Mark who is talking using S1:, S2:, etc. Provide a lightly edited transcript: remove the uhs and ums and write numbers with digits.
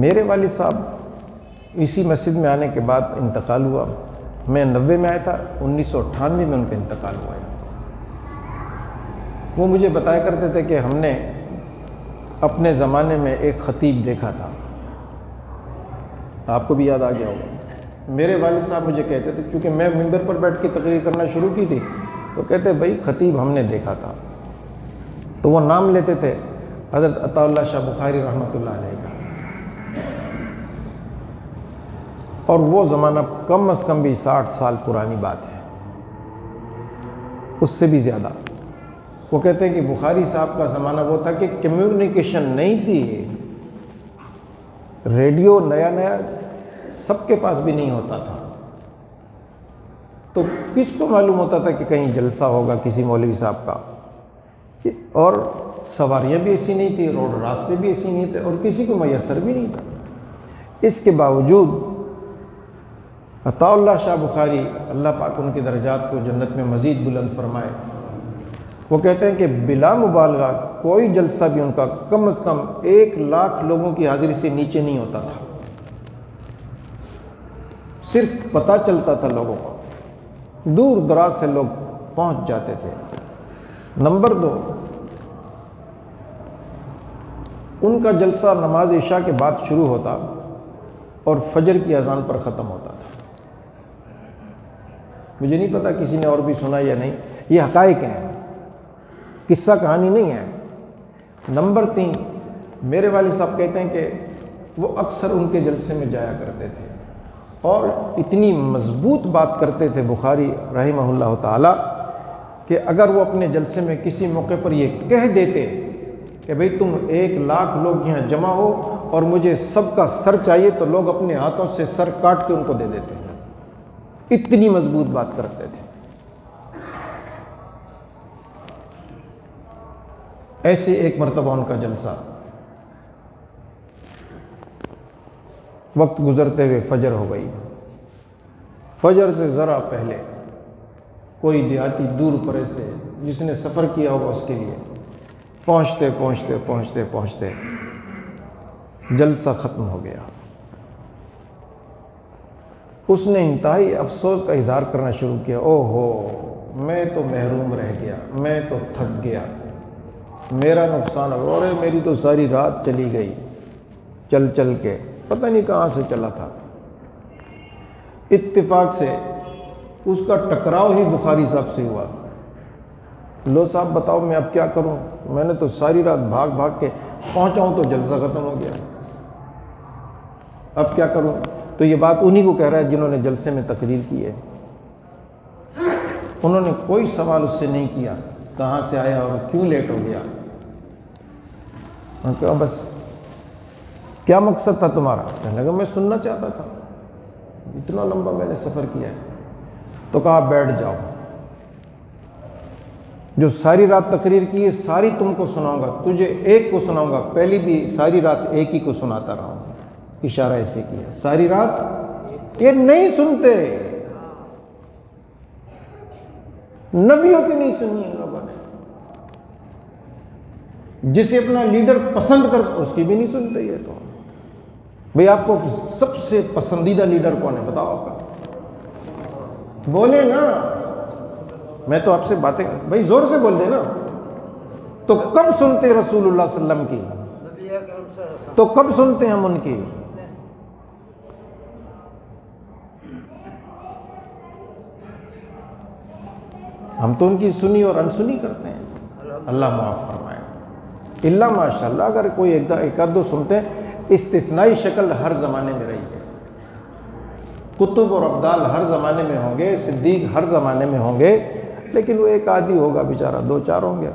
S1: میرے والد صاحب اسی مسجد میں آنے کے بعد انتقال ہوا. میں 90 میں آیا تھا، 1998 میں ان کا انتقال ہوا ہے. وہ مجھے بتایا کرتے تھے کہ ہم نے اپنے زمانے میں ایک خطیب دیکھا تھا، آپ کو بھی یاد آ گیا ہوگا. میرے والد صاحب مجھے کہتے تھے، چونکہ میں ممبر پر بیٹھ کے تقریر کرنا شروع کی تھی، تو کہتے بھائی خطیب ہم نے دیکھا تھا. تو وہ نام لیتے تھے حضرت عطا اللہ شاہ بخاری رحمۃ اللہ علیہ کا. اور وہ زمانہ کم از کم بھی 60 سال پرانی بات ہے، اس سے بھی زیادہ. وہ کہتے ہیں کہ بخاری صاحب کا زمانہ وہ تھا کہ کمیونیکیشن نہیں تھی، ریڈیو نیا نیا سب کے پاس بھی نہیں ہوتا تھا. تو کس کو معلوم ہوتا تھا کہ کہیں جلسہ ہوگا کسی مولوی صاحب کا؟ اور سواریاں بھی ایسی نہیں تھی، روڈ راستے بھی ایسی نہیں تھے، اور کسی کو میسر بھی نہیں تھا. اس کے باوجود عطا اللہ شاہ بخاری، اللہ پاک ان کی درجات کو جنت میں مزید بلند فرمائے، وہ کہتے ہیں کہ بلا مبالغہ کوئی جلسہ بھی ان کا کم از کم 1,00,000 لوگوں کی حاضری سے نیچے نہیں ہوتا تھا. صرف پتہ چلتا تھا لوگوں کو، دور دراز سے لوگ پہنچ جاتے تھے. نمبر 2، ان کا جلسہ نماز عشاء کے بعد شروع ہوتا اور فجر کی اذان پر ختم ہوتا تھا. مجھے نہیں پتا کسی نے اور بھی سنا یا نہیں، یہ حقائق ہیں، قصہ کہانی نہیں ہے. نمبر 3، میرے والد صاحب کہتے ہیں کہ وہ اکثر ان کے جلسے میں جایا کرتے تھے اور اتنی مضبوط بات کرتے تھے بخاری رحمہ اللہ تعالی کہ اگر وہ اپنے جلسے میں کسی موقع پر یہ کہہ دیتے کہ بھئی تم 1,00,000 لوگ یہاں جمع ہو اور مجھے سب کا سر چاہیے، تو لوگ اپنے ہاتھوں سے سر کاٹ کے ان کو دے دیتے. اتنی مضبوط بات کرتے تھے. ایسے ایک مرتبہ ان کا جلسہ، وقت گزرتے ہوئے فجر ہو گئی. فجر سے ذرا پہلے کوئی دیہاتی دور پرے سے، جس نے سفر کیا ہوگا اس کے لیے، پہنچتے پہنچتے پہنچتے پہنچتے جلسہ ختم ہو گیا. اس نے انتہائی افسوس کا اظہار کرنا شروع کیا، او ہو میں تو محروم رہ گیا، میں تو تھک گیا، میرا نقصان ہو گیا، اور میری تو ساری رات چلی گئی چل چل کے، پتہ نہیں کہاں سے چلا تھا. اتفاق سے اس کا ٹکراؤ ہی بخاری صاحب سے ہوا. لو صاحب بتاؤ میں اب کیا کروں، میں نے تو ساری رات بھاگ بھاگ کے پہنچا ہوں تو جلسہ ختم ہو گیا، اب کیا کروں؟ تو یہ بات انہی کو کہہ رہا ہے جنہوں نے جلسے میں تقریر کی ہے. انہوں نے کوئی سوال اس سے نہیں کیا کہاں سے آیا اور کیوں لیٹ ہو گیا. کہا بس کیا مقصد تھا تمہارا؟ کہنے لگا میں سننا چاہتا تھا، اتنا لمبا میں نے سفر کیا ہے. تو کہا بیٹھ جاؤ، جو ساری رات تقریر کی ہے ساری تم کو سناؤں گا، تجھے ایک کو سناؤں گا، پہلی بھی ساری رات ایک ہی کو سناتا رہا ہوں. اشارہ ایسے کیا، ساری رات یہ نہیں سنتے، نبیوں کی نہیں سنی ان لوگوں نے. جسے اپنا لیڈر پسند کرتا اس کی بھی نہیں سنتے. یہ تو بھئی آپ کو سب سے پسندیدہ لیڈر کون ہے بتاؤ آپ کا؟ بولے نا، میں تو آپ سے باتیں، بھئی زور سے بول دے نا. تو کب سنتے رسول اللہ صلی اللہ علیہ وسلم کی؟ تو کب سنتے ہم ان کی؟ ہم تو ان کی سنی اور انسنی کرتے ہیں. اللہ معاف فرمائے. اللہ ماشاءاللہ اگر کوئی ایک آدھ دو سنتے ہیں، استثنائی شکل ہر زمانے میں رہی ہے. قطب اور ابدال ہر زمانے میں ہوں گے، صدیق ہر زمانے میں ہوں گے، لیکن وہ ایک آدھی ہوگا بیچارہ، 2-4 ہوں گے.